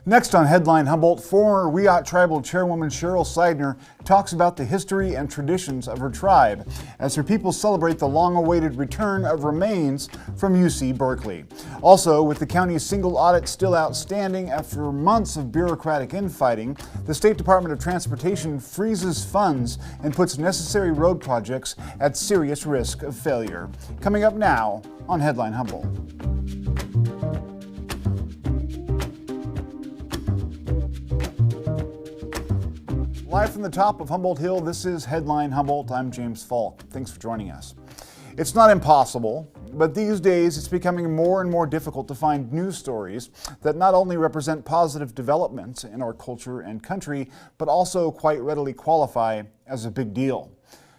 Next on Headline Humboldt, former Wiyot tribal chairwoman Cheryl Seidner talks about the history and traditions of her tribe as her people celebrate the long-awaited return of remains from UC Berkeley. Also, with the county's single audit still outstanding after months of bureaucratic infighting, the State Department of Transportation freezes funds and puts necessary road projects at serious risk of failure. Coming up now on Headline Humboldt. Live from the top of Humboldt Hill, this is Headline Humboldt. I'm James Falk. Thanks for joining us. It's not impossible, but these days it's becoming more and more difficult to find news stories that not only represent positive developments in our culture and country, but also quite readily qualify as a big deal.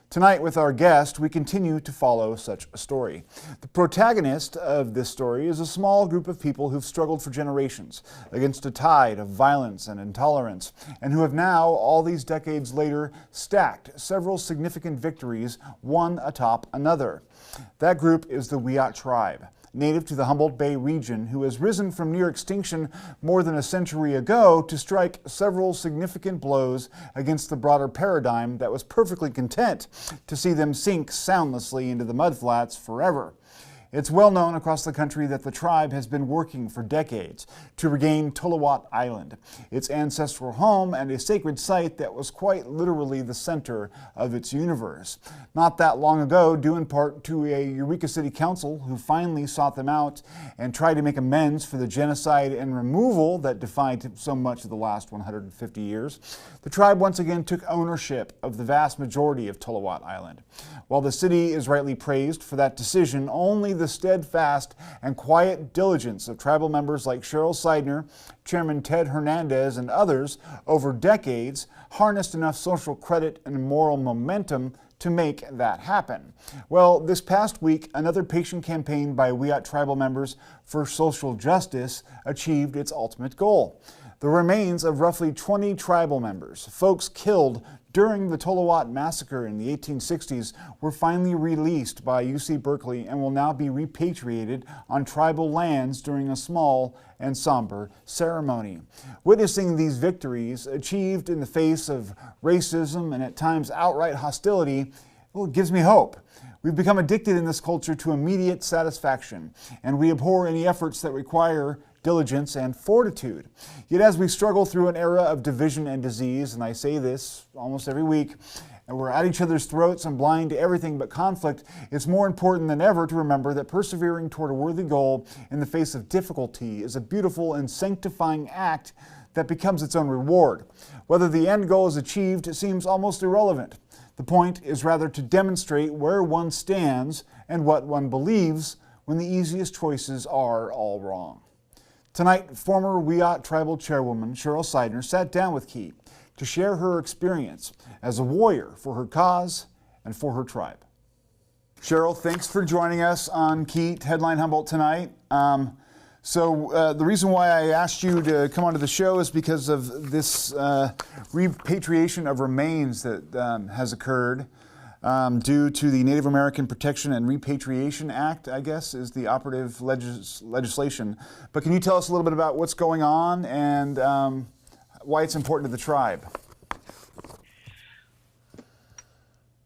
Tonight with our guest, we continue to follow such a story. The protagonist of this story is a small group of people who've struggled for generations against a tide of violence and intolerance, and who have now, all these decades later, stacked several significant victories, one atop another. That group is the Wiyot tribe, native to the Humboldt Bay region, who has risen from near extinction more than a century ago to strike several significant blows against the broader paradigm that was perfectly content to see them sink soundlessly into the mudflats forever. It's well known across the country that the tribe has been working for decades to regain Tolawat Island, its ancestral home and a sacred site that was quite literally the center of its universe. Not that long ago, due in part to a Eureka City Council who finally sought them out and tried to make amends for the genocide and removal that defined so much of the last 150 years, the tribe once again took ownership of the vast majority of Tolawat Island. While the city is rightly praised for that decision, only the steadfast and quiet diligence of tribal members like Cheryl Seidner, Chairman Ted Hernandez, and others over decades harnessed enough social credit and moral momentum to make that happen. Well, this past week, another patient campaign by Wiyot tribal members for social justice achieved its ultimate goal. The remains of roughly 20 tribal members, folks killed during the Tolawat massacre in the 1860s, were finally released by UC Berkeley and will now be repatriated on tribal lands during a small and somber ceremony. Witnessing these victories achieved in the face of racism and at times outright hostility, well, it gives me hope. We've become addicted in this culture to immediate satisfaction, and we abhor any efforts that require diligence and fortitude. Yet as we struggle through an era of division and disease, and I say this almost every week, and we're at each other's throats and blind to everything but conflict, it's more important than ever to remember that persevering toward a worthy goal in the face of difficulty is a beautiful and sanctifying act that becomes its own reward. Whether the end goal is achieved seems almost irrelevant. The point is rather to demonstrate where one stands and what one believes when the easiest choices are all wrong. Tonight, former Wiyot tribal chairwoman Cheryl Seidner sat down with KEET to share her experience as a warrior for her cause and for her tribe. Cheryl, thanks for joining us on KEET Headline Humboldt tonight. The reason why I asked you to come onto the show is because of this repatriation of remains that has occurred due to the Native American Protection and Repatriation Act, I guess, is the operative legislation. But can you tell us a little bit about what's going on and why it's important to the tribe?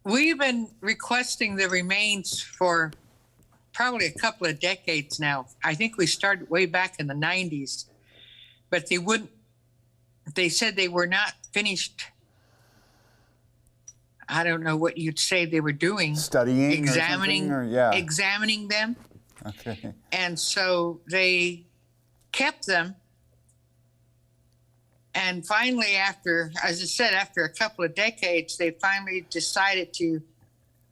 We've been requesting the remains for probably a couple of decades now. I think we started way back in the 90s, but they said they were not finished. I don't know what you'd say they were doing. Studying, examining them. Okay. And so they kept them. And finally, after a couple of decades, they finally decided to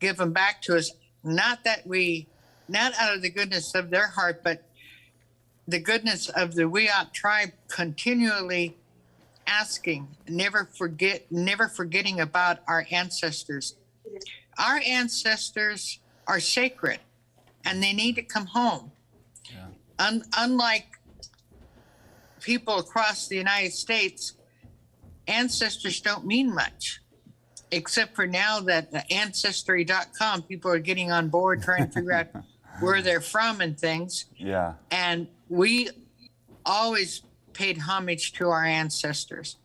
give them back to us. Not out of the goodness of their heart, but the goodness of the Wiyot tribe continually asking, never forgetting about our ancestors. Our ancestors are sacred and they need to come home. Yeah. Unlike people across the United States, ancestors don't mean much, except for now that the Ancestry.com, people are getting on board trying to figure out where they're from and things. Yeah. And we always paid homage to our ancestors.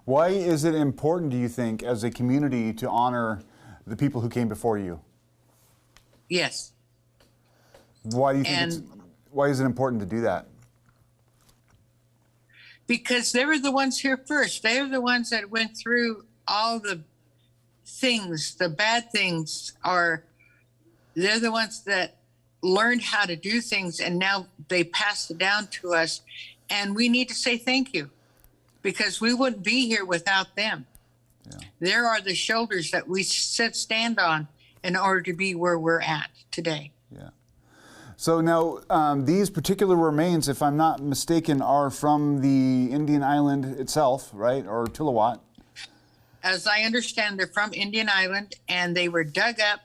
Why is it important, do you think, as a community to honor the people who came before you? Yes. Why do you think why is it important to do that? Because they were the ones here first. They were the ones that went through all the things, the bad things, or they're the ones that learned how to do things, and now they passed it down to us, and we need to say thank you, because we wouldn't be here without them. Yeah. There are the shoulders that we stand on in order to be where we're at today. Yeah. So now these particular remains, if I'm not mistaken, are from the Indian island itself, right, or Tuluwat? As I understand, they're from Indian Island, and they were dug up.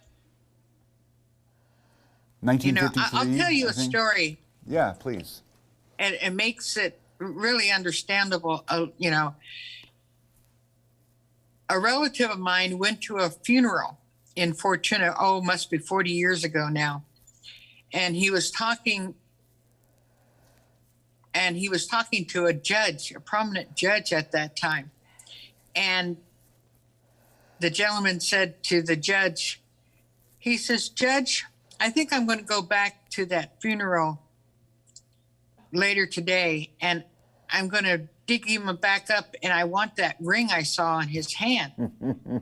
1953. I'll tell you a story. Yeah, please. And it makes it really understandable. A relative of mine went to a funeral in Fortuna, must be 40 years ago now. And he was talking to a judge, a prominent judge at that time. And the gentleman said to the judge, he says, "Judge, I think I'm going to go back to that funeral later today, and I'm going to dig him back up, and I want that ring I saw on his hand."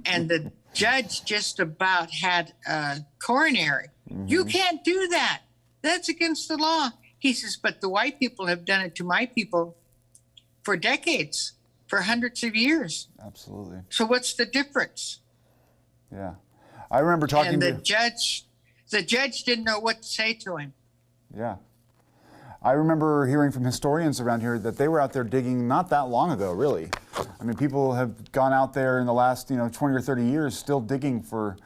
And the judge just about had a coronary. Mm-hmm. "You can't do that. That's against the law." He says, "But the white people have done it to my people for decades, for hundreds of years." Absolutely. So what's the difference? Yeah. I remember talking to... The judge didn't know what to say to him. Yeah. I remember hearing from historians around here that they were out there digging not that long ago, really. I mean, people have gone out there in the last, 20 or 30 years still digging for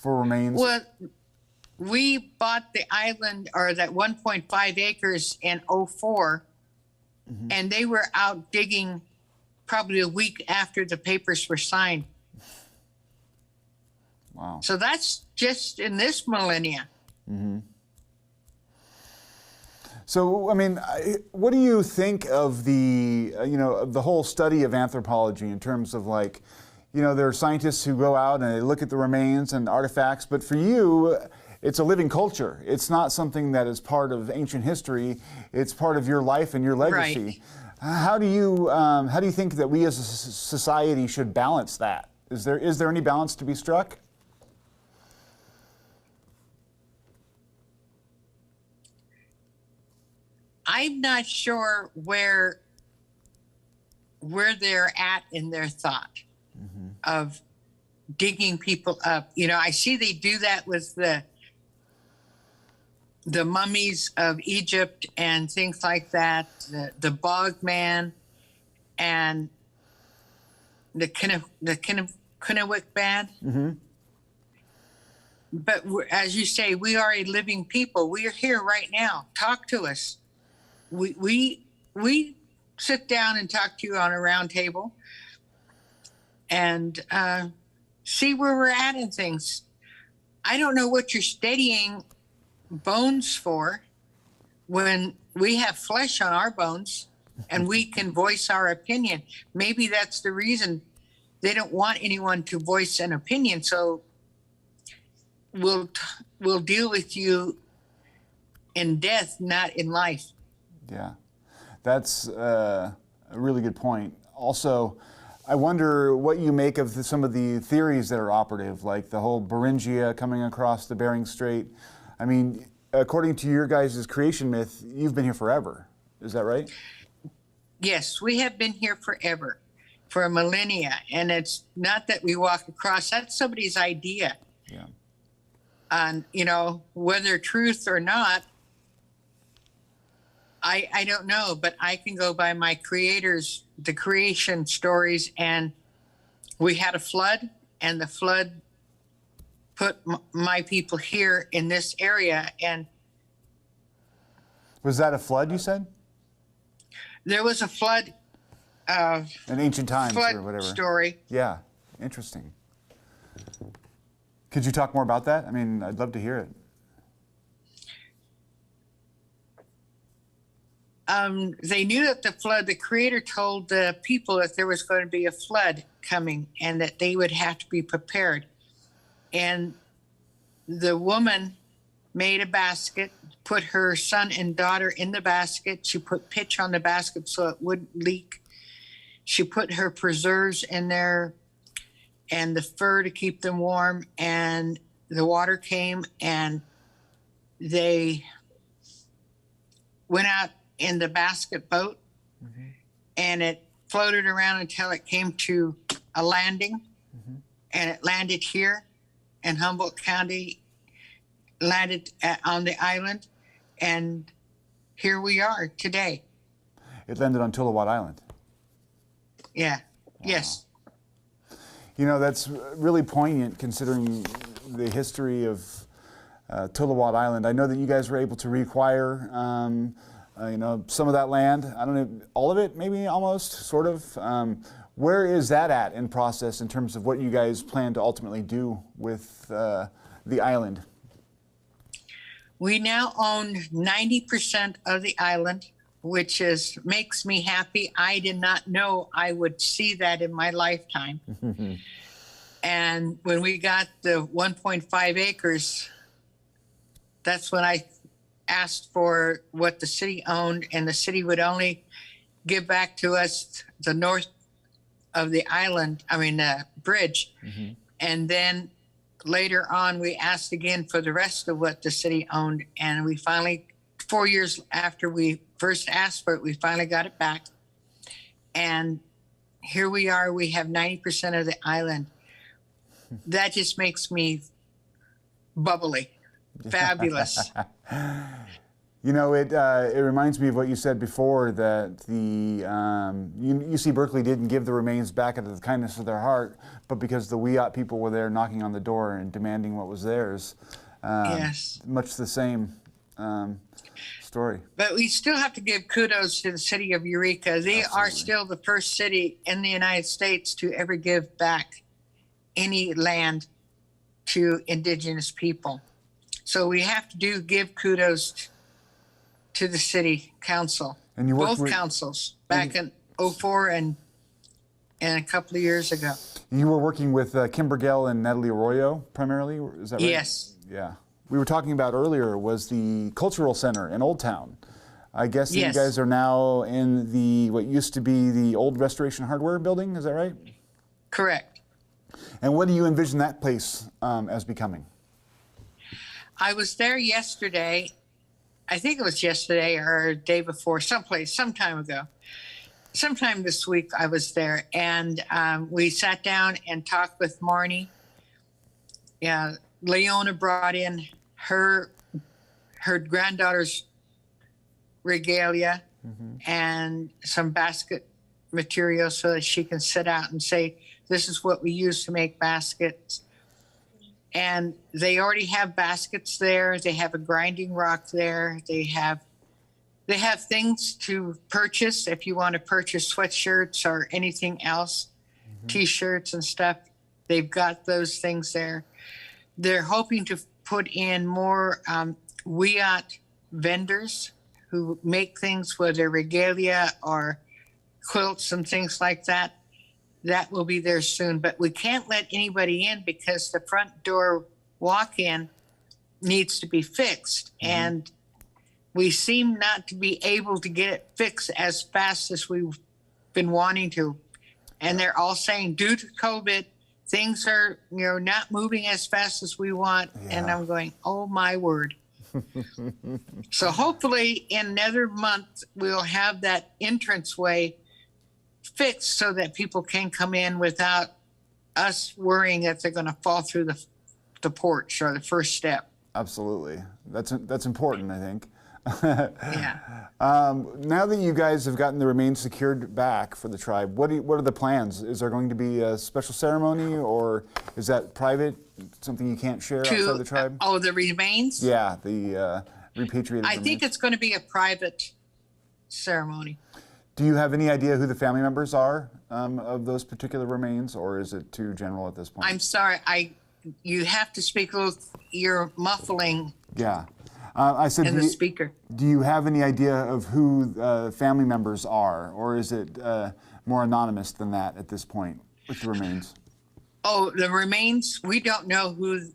remains. Well, we bought the island, or that 1.5 acres in 2004, mm-hmm. and they were out digging probably a week after the papers were signed. Wow. So that's just in this millennia. Mm-hmm. So, I mean, what do you think of the, of the whole study of anthropology in terms of there are scientists who go out and they look at the remains and artifacts, but for you, it's a living culture. It's not something that is part of ancient history. It's part of your life and your legacy. Right. How do you think that we as a society should balance that? Is there any balance to be struck? I'm not sure where they're at in their thought mm-hmm. of digging people up. I see they do that with the mummies of Egypt and things like that, the Bog Man and the Kennewick Band. Mm-hmm. But as you say, we are a living people. We are here right now. Talk to us. We sit down and talk to you on a round table and see where we're at in things. I don't know what you're studying bones for when we have flesh on our bones and we can voice our opinion. Maybe that's the reason they don't want anyone to voice an opinion. So we'll deal with you in death, not in life. Yeah, that's a really good point. Also, I wonder what you make of some of the theories that are operative, like the whole Beringia coming across the Bering Strait. I mean, according to your guys' creation myth, you've been here forever. Is that right? Yes, we have been here forever, for millennia. And it's not that we walk across, that's somebody's idea. Yeah. And, whether truth or not, I don't know, but I can go by my the creation stories, and we had a flood, and the flood put my people here in this area. And was that a flood, you said? There was a flood. In ancient times flood or whatever. Story. Yeah, interesting. Could you talk more about that? I mean, I'd love to hear it. they knew that the Creator told the people that there was going to be a flood coming and that they would have to be prepared. And the woman made a basket, put her son and daughter in the basket. She put pitch on the basket so it wouldn't leak. She put her preserves in there and the fur to keep them warm. And the water came and they went out in the basket boat, and it floated around until it came to a landing, and it landed here in Humboldt County, landed on the island, and here we are today. It landed on Tillawat Island. Yeah. Wow. Yes. You know, that's really poignant considering the history of Tillawat Island. I know that you guys were able to reacquire you know, some of that land. I don't know, all of it, maybe almost, sort of. Where is that at in process in terms of what you guys plan to ultimately do with the island? We now own 90% of the island, which makes me happy. I did not know I would see that in my lifetime. And when we got the 1.5 acres, that's when I asked for what the city owned, and the city would only give back to us the north of the island, the bridge. And then later on, we asked again for the rest of what the city owned, and we finally, 4 years after we first asked for it, we finally got it back. And here we are, we have 90% of the island. That just makes me bubbly. Fabulous. You know, it reminds me of what you said before, that the UC Berkeley didn't give the remains back out of the kindness of their heart, but because the Wiyot people were there knocking on the door and demanding what was theirs. Yes. Much the same story. But we still have to give kudos to the city of Eureka. They are still the first city in the United States to ever give back any land to indigenous people. So we have to give kudos to the city council, and you both councils, back in '04 and a couple of years ago. You were working with Kim Burgell and Natalie Arroyo primarily, is that right? Yes. Yeah. We were talking about earlier was the Cultural Center in Old Town. I guess that Yes. you guys are now in the what used to be the old Restoration Hardware building, is that right? Correct. And what do you envision that place as becoming? I was there yesterday. I think it was yesterday or the day before, some time ago. Sometime this week I was there, and we sat down and talked with Marnie. Yeah, Leona brought in her granddaughter's regalia and some basket material so that she can sit out and say, this is what we use to make baskets. And they already have baskets there. They have a grinding rock there. They have things to purchase if you want to purchase sweatshirts or anything else, T-shirts and stuff. They've got those things there. They're hoping to put in more Wiyot vendors who make things, whether regalia or quilts and things like that. That will be there soon, but we can't let anybody in because the front door walk-in needs to be fixed, and we seem not to be able to get it fixed as fast as we've been wanting to. And they're all saying, due to COVID, things are not moving as fast as we want. Yeah. And I'm going, oh my word. So hopefully in another month we'll have that entranceway fixed so that people can come in without us worrying that they're going to fall through the porch or the first step. Absolutely. That's important, I think. Yeah. Now that you guys have gotten the remains secured back for the tribe, what are the plans? Is there going to be a special ceremony, or is that private, something you can't share outside the tribe? Oh, the remains? Yeah, the repatriated remains. I think it's going to be a private ceremony. Do you have any idea who the family members are of those particular remains, or is it too general at this point? I'm sorry, you have to speak a little, you're muffling. Yeah. I said, and the speaker. do you have any idea of who family members are, or is it more anonymous than that at this point with the remains? Oh, the remains, we don't know who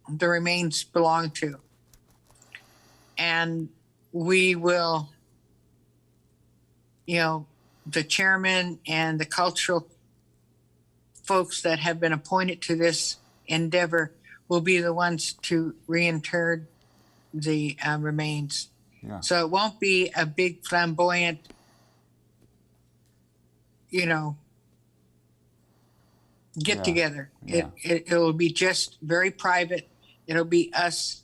the remains belong to. And we will, the chairman and the cultural folks that have been appointed to this endeavor will be the ones to reinter the remains. Yeah. So it won't be a big flamboyant, get together. Yeah. It will be just very private. It'll be us.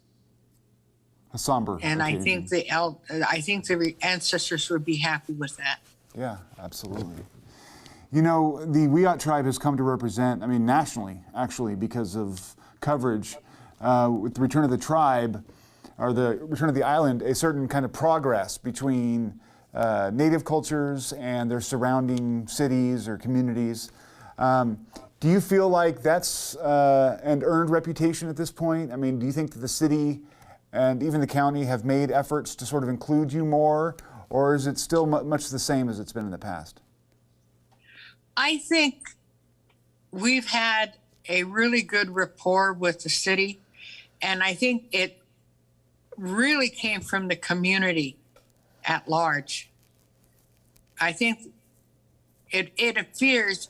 A somber. And occasion. I think the ancestors would be happy with that. Yeah, absolutely. The Wiyot tribe has come to represent, nationally, actually, because of coverage with the return of the tribe, or the return of the island, a certain kind of progress between native cultures and their surrounding cities or communities. Do you feel like that's an earned reputation at this point? Do you think that the city and even the county have made efforts to sort of include you more, or is it still much the same as it's been in the past? I think we've had a really good rapport with the city, and I think it really came from the community at large. I think it appears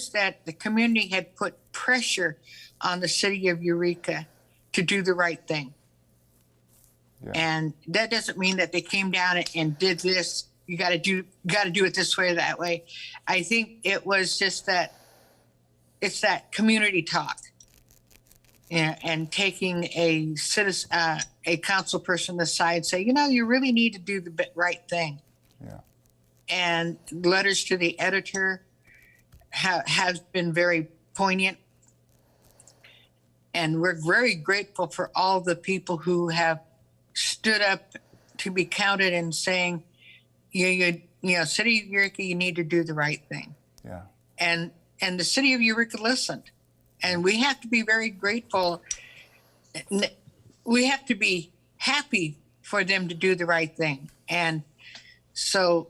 that the community had put pressure on the city of Eureka to do the right thing. Yeah. And that doesn't mean that they came down and did this. You got to do it this way or that way. I think it was just that it's that community talk, and taking a citizen, a council person aside, say, you really need to do the right thing. Yeah. And letters to the editor have been very poignant, and we're very grateful for all the people who have stood up to be counted and saying, City of Eureka, you need to do the right thing. Yeah. And the City of Eureka listened, and we have to be very grateful. We have to be happy for them to do the right thing. And so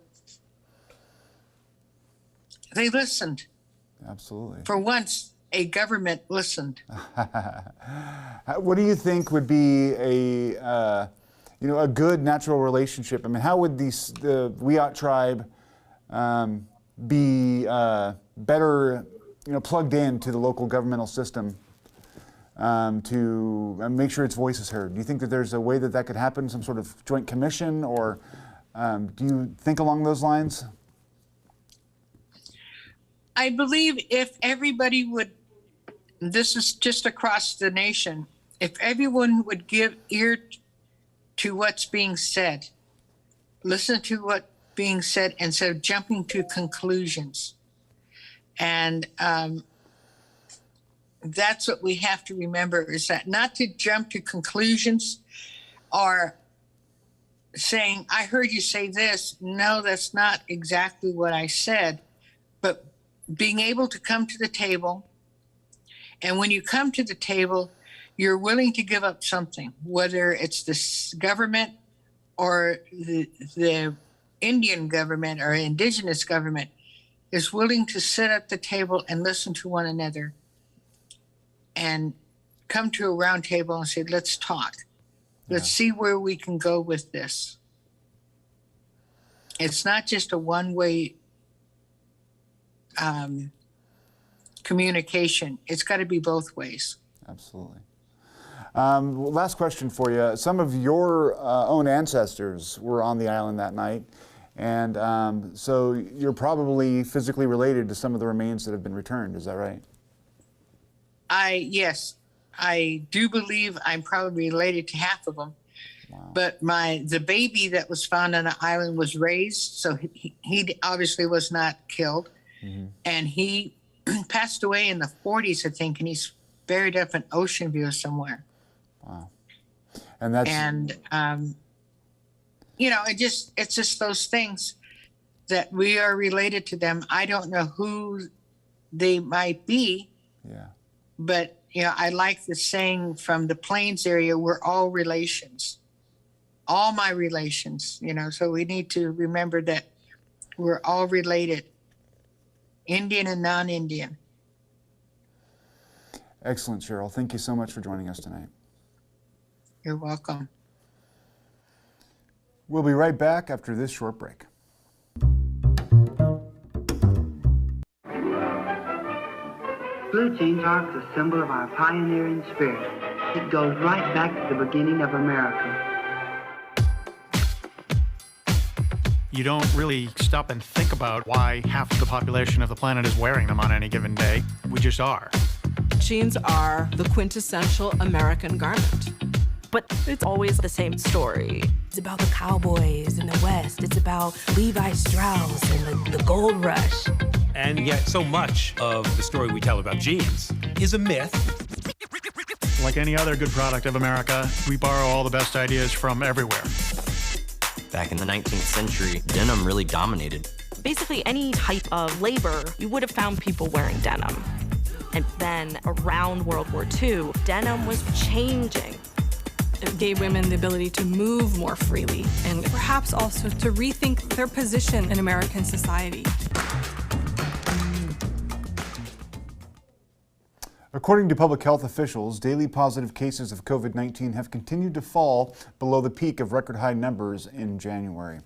they listened. Absolutely. For once, a government listened. What do you think would be a good natural relationship? How would the Wiyot tribe be better, plugged into the local governmental system to make sure its voice is heard? Do you think that there's a way that could happen, some sort of joint commission, or do you think along those lines? I believe if everybody would, this is just across the nation, if everyone would give ear to what's being said, listen to what's being said instead of jumping to conclusions. And that's what we have to remember, is that not to jump to conclusions or saying, I heard you say this. No, that's not exactly what I said. But being able to come to the table, and when you come to the table, you're willing to give up something, whether it's the government or the Indian government or indigenous government is willing to sit at the table and listen to one another and come to a round table and say, let's talk. Let's see where we can go with this. It's not just a one-way communication. It's got to be both ways. Absolutely. Last question for you. Some of your own ancestors were on the island that night, and so you're probably physically related to some of the remains that have been returned. Is that right? Yes, I do believe I'm probably related to half of them. Wow. But the baby that was found on the island was raised, so he obviously was not killed. Mm-hmm. And he passed away in the 40s, I think, and he's buried up in Ocean View somewhere. Wow. And that's... And, it's just those things that we are related to them. I don't know who they might be. Yeah. But, I like the saying from the Plains area, we're all relations. all my relations, so we need to remember that we're all related, Indian and non-Indian. Excellent, Cheryl. Thank you so much for joining us tonight. You're welcome. We'll be right back after this short break. Blue jean marks a symbol of our pioneering spirit. It goes right back to the beginning of America. You don't really stop and think about why half of the population of the planet is wearing them on any given day. We just are. Jeans are the quintessential American garment. But it's always the same story. It's about the cowboys in the West. It's about Levi Strauss and the gold rush. And yet so much of the story we tell about jeans is a myth. Like any other good product of America, we borrow all the best ideas from everywhere. Back in the 19th century, denim really dominated. Basically, any type of labor, you would have found people wearing denim. And then around World War II, denim was changing. It gave women the ability to move more freely and perhaps also to rethink their position in American society. According to public health officials, daily positive cases of COVID-19 have continued to fall below the peak of record high numbers in January.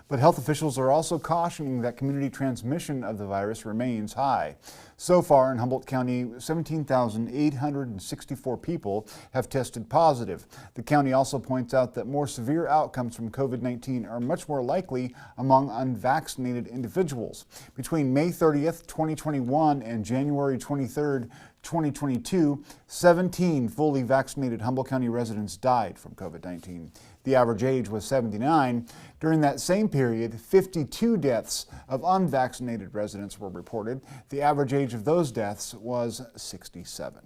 But health officials are also cautioning that community transmission of the virus remains high. So far in Humboldt County, 17,864 people have tested positive. The county also points out that more severe outcomes from COVID-19 are much more likely among unvaccinated individuals. Between May 30th, 2021 and January 23rd, 2022, 17 fully vaccinated Humboldt County residents died from COVID-19. The average age was 79. During that same period, 52 deaths of unvaccinated residents were reported. The average age of those deaths was 67.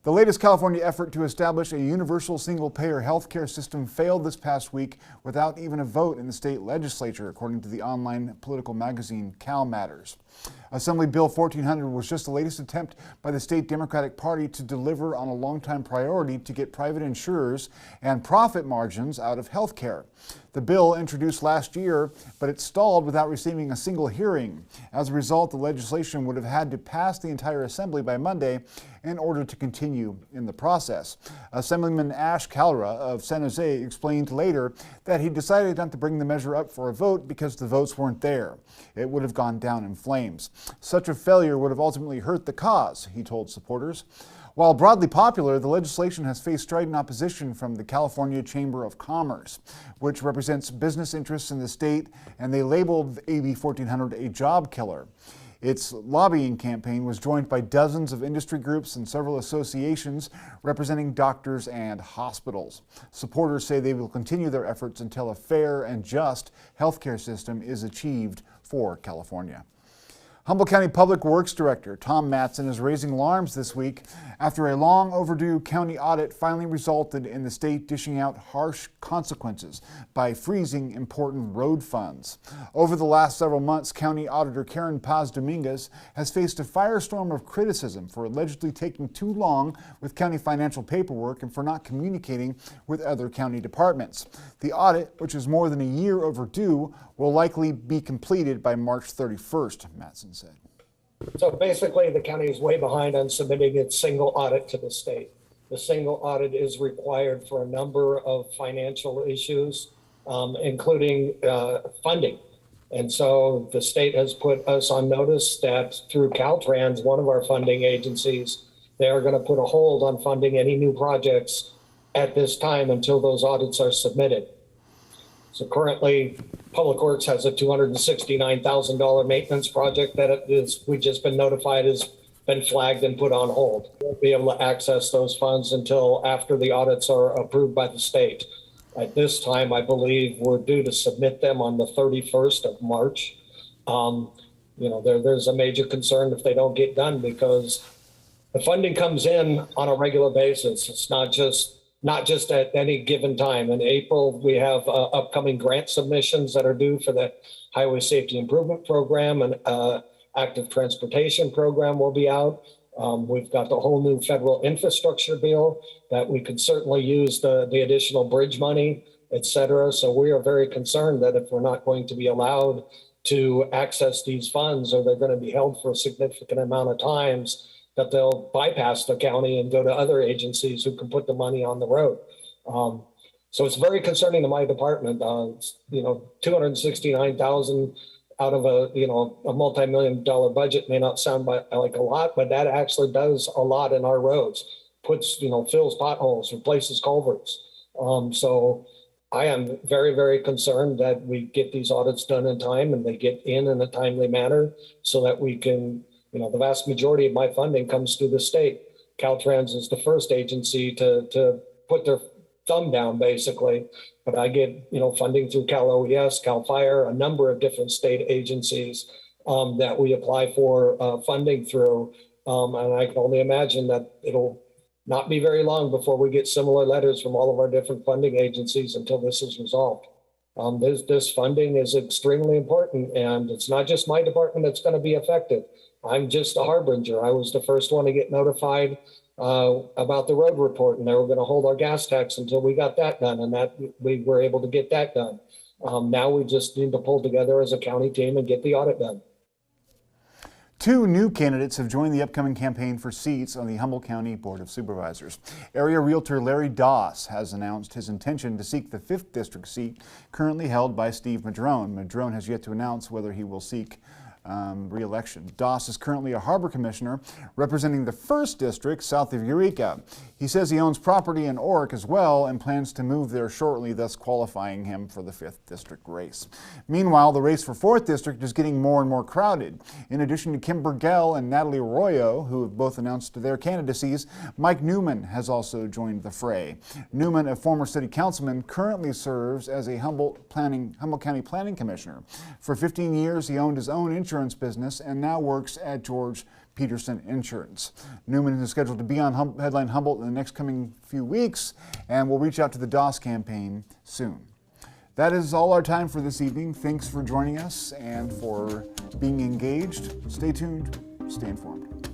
The latest California effort to establish a universal single-payer health care system failed this past week without even a vote in the state legislature, according to the online political magazine Cal Matters. Assembly Bill 1400 was just the latest attempt by the state Democratic Party to deliver on a longtime priority to get private insurers and profit margins out of health care. The bill introduced last year, but it stalled without receiving a single hearing. As a result, the legislation would have had to pass the entire assembly by Monday in order to continue in the process. Assemblyman Ash Kalra of San Jose explained later that he decided not to bring the measure up for a vote because the votes weren't there. It would have gone down in flames. Such a failure would have ultimately hurt the cause, he told supporters. While broadly popular, the legislation has faced strident opposition from the California Chamber of Commerce, which represents business interests in the state, and they labeled AB 1400 a job killer. Its lobbying campaign was joined by dozens of industry groups and several associations representing doctors and hospitals. Supporters say they will continue their efforts until a fair and just healthcare system is achieved for California. Humboldt County Public Works Director Thomas Mattson is raising alarms this week after a long overdue county audit finally resulted in the state dishing out harsh consequences by freezing important road funds. Over the last several months, County Auditor Karen Paz Dominguez has faced a firestorm of criticism for allegedly taking too long with county financial paperwork and for not communicating with other county departments. The audit, which is more than a year overdue, will likely be completed by March 31st, Mattson said. So basically, the county is way behind on submitting its single audit to the state. The single audit is required for a number of financial issues, including funding. And so the state has put us on notice that through Caltrans, one of our funding agencies, they are going to put a hold on funding any new projects at this time until those audits are submitted. So currently, Public Works has a $269,000 maintenance project that we've just been notified has been flagged and put on hold. We won't be able to access those funds until after the audits are approved by the state. At this time, I believe we're due to submit them on the 31st of March. There's a major concern if they don't get done because the funding comes in on a regular basis. It's not just at any given time. In April, we have upcoming grant submissions that are due for the Highway Safety Improvement Program, and active transportation program will be out. We've got the whole new federal infrastructure bill that we could certainly use the additional bridge money, et cetera. So we are very concerned that if we're not going to be allowed to access these funds, or they're going to be held for a significant amount of times, that they'll bypass the county and go to other agencies who can put the money on the road. So it's very concerning to my department. $269,000 out of a multi-million-dollar budget may not sound like a lot, but that actually does a lot in our roads. Fills potholes, replaces culverts. So I am very, very concerned that we get these audits done in time and they get in a timely manner so that we can, the vast majority of my funding comes through the state. Caltrans is the first agency to put their thumb down, basically. But I get, funding through Cal OES, Cal Fire, a number of different state agencies that we apply for funding through. And I can only imagine that it'll not be very long before we get similar letters from all of our different funding agencies until this is resolved. This funding is extremely important, and it's not just my department that's going to be affected. I'm just a harbinger. I was the first one to get notified about the road report, and they were going to hold our gas tax until we got that done, and that we were able to get that done. Now we just need to pull together as a county team and get the audit done. 2 new candidates have joined the upcoming campaign for seats on the Humboldt County Board of Supervisors. Area Realtor Larry Doss has announced his intention to seek the 5th District seat currently held by Steve Madrone. Madrone has yet to announce whether he will seek re-election. Doss is currently a harbor commissioner representing the 1st District south of Eureka. He says he owns property in Oric as well and plans to move there shortly, thus qualifying him for the 5th District race. Meanwhile, the race for 4th District is getting more and more crowded. In addition to Kim Burgell and Natalie Arroyo, who have both announced their candidacies, Mike Newman has also joined the fray. Newman, a former city councilman, currently serves as a Humboldt County Planning Commissioner. For 15 years, he owned his own insurance business and now works at George Peterson Insurance. Newman is scheduled to be on Headline Humboldt in the next coming few weeks, and will reach out to the Doss campaign soon. That is all our time for this evening. Thanks for joining us and for being engaged. Stay tuned, stay informed.